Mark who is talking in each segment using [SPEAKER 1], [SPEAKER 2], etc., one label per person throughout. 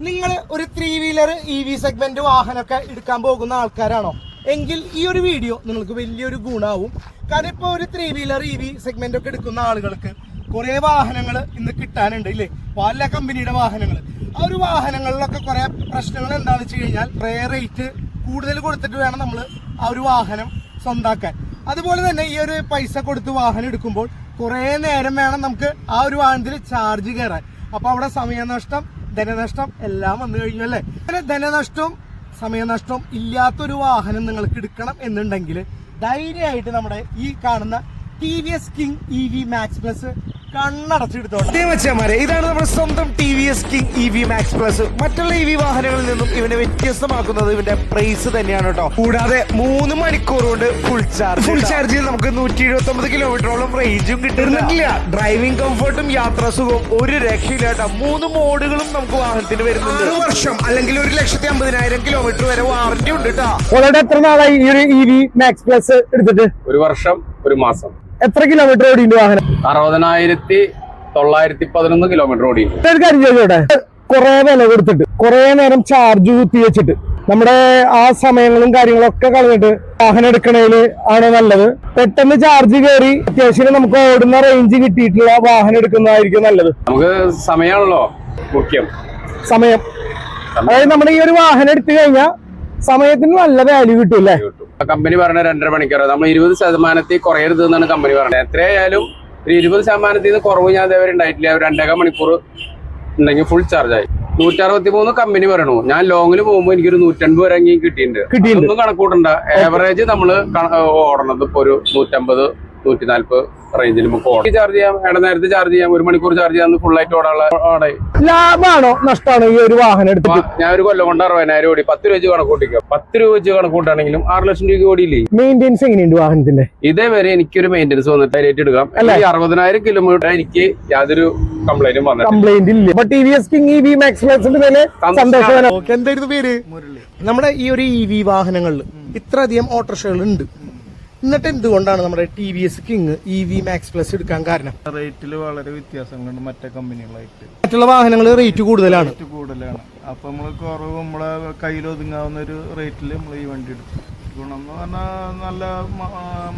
[SPEAKER 1] നിങ്ങൾ ഒരു 3-വീലർ EV segment വാഹനമൊക്കെ എടുക്കാൻ പോകുന്ന ആൾക്കാരാണോ എങ്കിൽ ഈ ഒരു വീഡിയോ നിങ്ങൾക്ക് വലിയൊരു ഗുണമാവും. കാരണം ഇപ്പോൾ ഒരു 3-വീലർ EV സെഗ്മെന്റ് ഒക്കെ എടുക്കുന്ന ആളുകൾക്ക് കുറേ വാഹനങ്ങൾ ഇന്ന് കിട്ടാനുണ്ട് ഇല്ലേ, പല കമ്പനിയുടെ വാഹനങ്ങൾ. ആ ഒരു വാഹനങ്ങളിലൊക്കെ കുറേ പ്രശ്നങ്ങൾ എന്താണെന്ന് വെച്ച് കഴിഞ്ഞാൽ റേറ്റ് കൂടുതൽ കൊടുത്തിട്ട് വേണം നമ്മൾ ആ ഒരു വാഹനം സ്വന്താക്കാൻ. അതുപോലെ തന്നെ ഈ ഒരു പൈസ കൊടുത്ത് വാഹനം എടുക്കുമ്പോൾ കുറേ നേരം വേണം നമുക്ക് ആ ഒരു വാഹനത്തിൽ ചാർജ് കയറാൻ. അപ്പോൾ അവിടെ സമയനഷ്ടം, ധനനഷ്ടം എല്ലാം വന്നു കഴിഞ്ഞു അല്ലേ. അങ്ങനെ ധനനഷ്ടവും സമയനഷ്ടവും ഇല്ലാത്തൊരു വാഹനം നിങ്ങൾക്ക് എടുക്കണം എന്നുണ്ടെങ്കിൽ ധൈര്യമായിട്ട് നമ്മുടെ ഈ കാണുന്ന TVS King EV Max Plus കണ്ണടച്ചെടുത്തോട്ടെ. ഇതാണ് നമ്മുടെ സ്വന്തം TVS King EV Max Plus. മറ്റുള്ള EV വാഹനങ്ങളിൽ നിന്നും ഇവനെ വ്യത്യസ്തമാക്കുന്നത് ഇവന്റെ പ്രൈസ് തന്നെയാണ് കേട്ടോ. കൂടാതെ 3 മണിക്കൂർ കൊണ്ട് ഫുൾ ചാർജിൽ നമുക്ക് 179 കിലോമീറ്ററോളം റേഞ്ചും കിട്ടുന്നില്ല. ഡ്രൈവിംഗ് കംഫർട്ടും യാത്രാ സുഖവും ഒരു രക്ഷയില്ല കേട്ടോ. 3 മോഡുകളും നമുക്ക് വാഹനത്തിന് വരുന്നുണ്ട്. 1 വർഷം അല്ലെങ്കിൽ 1,50,000 കിലോമീറ്റർ വരെ വാറന്റി ഉണ്ട് കേട്ടോ.
[SPEAKER 2] ഓൾറെഡി എത്ര നാളായി ഈ ഒരു EV Max Plus എടുത്തിട്ട്?
[SPEAKER 3] 1 വർഷം 1 മാസം.
[SPEAKER 2] എത്ര കിലോമീറ്റർ ഓടിയുണ്ട് വാഹനം?
[SPEAKER 3] 60,911 കിലോമീറ്റർ ഓടിയുണ്ട്.
[SPEAKER 2] ഒരു കാര്യം ചോദിച്ചോട്ടെ, കുറെ വില കൊടുത്തിട്ട് കുറെ നേരം ചാർജ് കുത്തി വെച്ചിട്ട് നമ്മുടെ ആ സമയങ്ങളും കാര്യങ്ങളൊക്കെ കളഞ്ഞിട്ട് വാഹനം എടുക്കണേല് ആണ് നല്ലത്? പെട്ടെന്ന് ചാർജ് കയറി അത്യാവശ്യം നമുക്ക് ഓടുന്ന റേഞ്ച് കിട്ടിയിട്ടുള്ള വാഹനം എടുക്കുന്നതായിരിക്കും നല്ലത്.
[SPEAKER 3] നമുക്ക് സമയമാണല്ലോ മുഖ്യം.
[SPEAKER 2] സമയം, അതായത് നമ്മുടെ ഈ ഒരു വാഹനം എടുത്തു കഴിഞ്ഞാൽ സമയത്തിന് നല്ല വാല്യൂ കിട്ടും അല്ലേ?
[SPEAKER 3] കമ്പനി പറഞ്ഞ 2.5 മണിക്കൂർ, നമ്മൾ 20% കുറയരുത് എന്നാണ് കമ്പനി പറഞ്ഞത്. എത്രയായാലും ഒരു 20% കുറവ് ഞാൻ അതേവരെ ഉണ്ടായിട്ടില്ല. 2.5 മണിക്കൂർ ഉണ്ടെങ്കിൽ ഫുൾ ചാർജ് ആയി. 163 കമ്പനി പറയണു. ഞാൻ ലോങ്ങിൽ പോകുമ്പോൾ എനിക്കൊരു 150 വരെ കിട്ടിയിട്ടുണ്ട്. ഒന്നും കണക്കൂട്ടണ്ട. ആവറേജ് നമ്മള് ഓടണത് ഇപ്പൊ ഒരു 150, 140 റേഞ്ചിൽ നമുക്ക് ചാർജ് ചെയ്യാം. നേരത്തെ ചാർജ് ചെയ്യാം. 1 മണിക്കൂർ ചാർജ് ചെയ്യാൻ ഫുൾ ആയിട്ട് ഓടാനുള്ള.
[SPEAKER 2] ലാഭമാണോ നഷ്ടമാണോ ഈ ഒരു വാഹനം എടുത്തിട്ട്?
[SPEAKER 3] ഞാൻ ഒരു കൊല്ലം കൊണ്ട് 60,000 ഓടി. 10 രൂപ വെച്ച് കണക്കൂട്ടിക്കാം. 10 രൂപ വെച്ച് കണക്കൂട്ടാണെങ്കിലും 6 ലക്ഷം രൂപ ഓടിയില്ലേ.
[SPEAKER 2] മെയിൻ്റെനൻസ് എങ്ങനെയുണ്ട് വാഹനത്തിന്റെ?
[SPEAKER 3] ഇതേവരെ എനിക്കൊരു മെയിൻ്റെനൻസ് വന്നിട്ട് റേറ്റ് എടുക്കാം. 60,000 കിലോമീറ്റർ എനിക്ക് യാതൊരു കംപ്ലൈന്റും
[SPEAKER 2] കംപ്ലൈന്റ് ഇല്ല. TVS King EV Max Plus സന്തോഷം.
[SPEAKER 1] എന്തായിരുന്നു പേര്? നമ്മുടെ ഈ ഒരു EV വാഹനങ്ങളിൽ ഇത്രയധികം ഓട്ടോറിക്ഷകൾ ഉണ്ട്. എന്നിട്ട് എന്തുകൊണ്ടാണ് നമ്മുടെ TVS King EV Max Plus എടുക്കാൻ കാരണം?
[SPEAKER 4] റേറ്റിൽ വളരെ വ്യത്യാസങ്ങളുണ്ട് മറ്റേ കമ്പനികളായിട്ട്.
[SPEAKER 1] മറ്റുള്ള വാഹനങ്ങൾ റേറ്റ് കൂടുതലാണ്.
[SPEAKER 4] അപ്പൊ നമ്മള് കുറവ് നമ്മളെ കയ്യിൽ ഒതുങ്ങാവുന്ന ഒരു റേറ്റിൽ നമ്മൾ ഈ വണ്ടി എടുക്കും. ഗുണം എന്ന് പറഞ്ഞാൽ നല്ല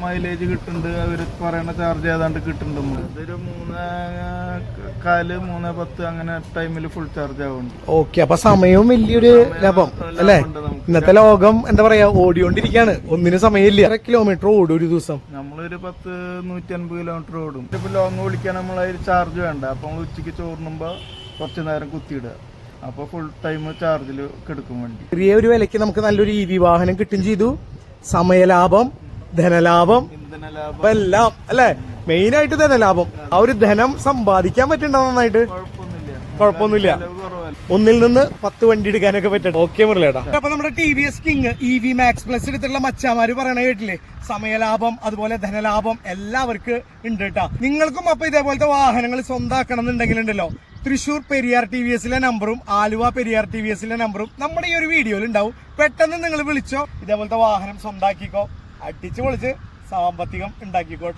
[SPEAKER 4] മൈലേജ് കിട്ടുന്നുണ്ട്. അവർ പറയുന്ന ചാർജ് ഏതാണ്ട് കിട്ടുന്നുണ്ട്. നമ്മൾ ഇതൊരു 3:4, 3:10 അങ്ങനെ ടൈമിൽ ഫുൾ ചാർജ് ആവുന്നുണ്ട്.
[SPEAKER 1] ഓക്കെ, അപ്പൊ സമയവും വലിയൊരു ലാഭം അല്ലേ? ഇന്നത്തെ ലോകം എന്താ പറയാ, ഓടിക്കൊണ്ടിരിക്കാണ്. ഒന്നിനും സമയമില്ല. എത്ര കിലോമീറ്റർ ഓടും ഒരു ദിവസം?
[SPEAKER 4] നമ്മളൊരു 150 കിലോമീറ്റർ ഓടും. ഇപ്പൊ ലോങ് വിളിക്കാൻ നമ്മൾ അതിൽ ചാർജ് വേണ്ട. അപ്പൊ നമ്മൾ ഉച്ചയ്ക്ക് ചോറിനുമ്പോ കുറച്ചു നേരം കുത്തിയിടുക. അപ്പൊ ഫുൾ ടൈം ചാർജിൽ കിടക്കും വണ്ടി.
[SPEAKER 1] ചെറിയ ഒരു വിലക്ക് നമുക്ക് നല്ലൊരു EV വാഹനം കിട്ടും ചെയ്തു. സമയലാഭം, ധനലാഭം, എല്ലാം അല്ലെ. മെയിൻ ആയിട്ട് ധനലാഭം. ആ ഒരു ധനം സമ്പാദിക്കാൻ പറ്റണ്ട നന്നായിട്ട്. കുഴപ്പമൊന്നുമില്ല. 1 നിന്ന് 10 വണ്ടി എടുക്കാനൊക്കെ പറ്റണം. ഓക്കെ മുരളിയേട്ടാ. അപ്പൊ നമ്മുടെ TVS King EV Max Plus എടുത്തുള്ള മച്ചാമാര് പറയണ കേട്ടില്ലേ, സമയലാഭം അതുപോലെ ധനലാഭം എല്ലാവർക്കും ഉണ്ട് കേട്ടാ. നിങ്ങൾക്കും അപ്പൊ ഇതേപോലത്തെ വാഹനങ്ങൾ സ്വന്താക്കണം എന്നുണ്ടെങ്കിലുണ്ടല്ലോ, തൃശൂർ പെരിയാർ TVSലെ നമ്പറും ആലുവ പെരിയാർ TVSലെ നമ്പറും നമ്മുടെ ഈ ഒരു വീഡിയോയിൽ ഉണ്ടാവും. പെട്ടെന്ന് നിങ്ങൾ വിളിച്ചോ, ഇതേപോലത്തെ വാഹനം സ്വന്താക്കിക്കോ, അടിച്ചു പൊളിച്ച് സാമ്പത്തികം ഉണ്ടാക്കിക്കോട്ടോ.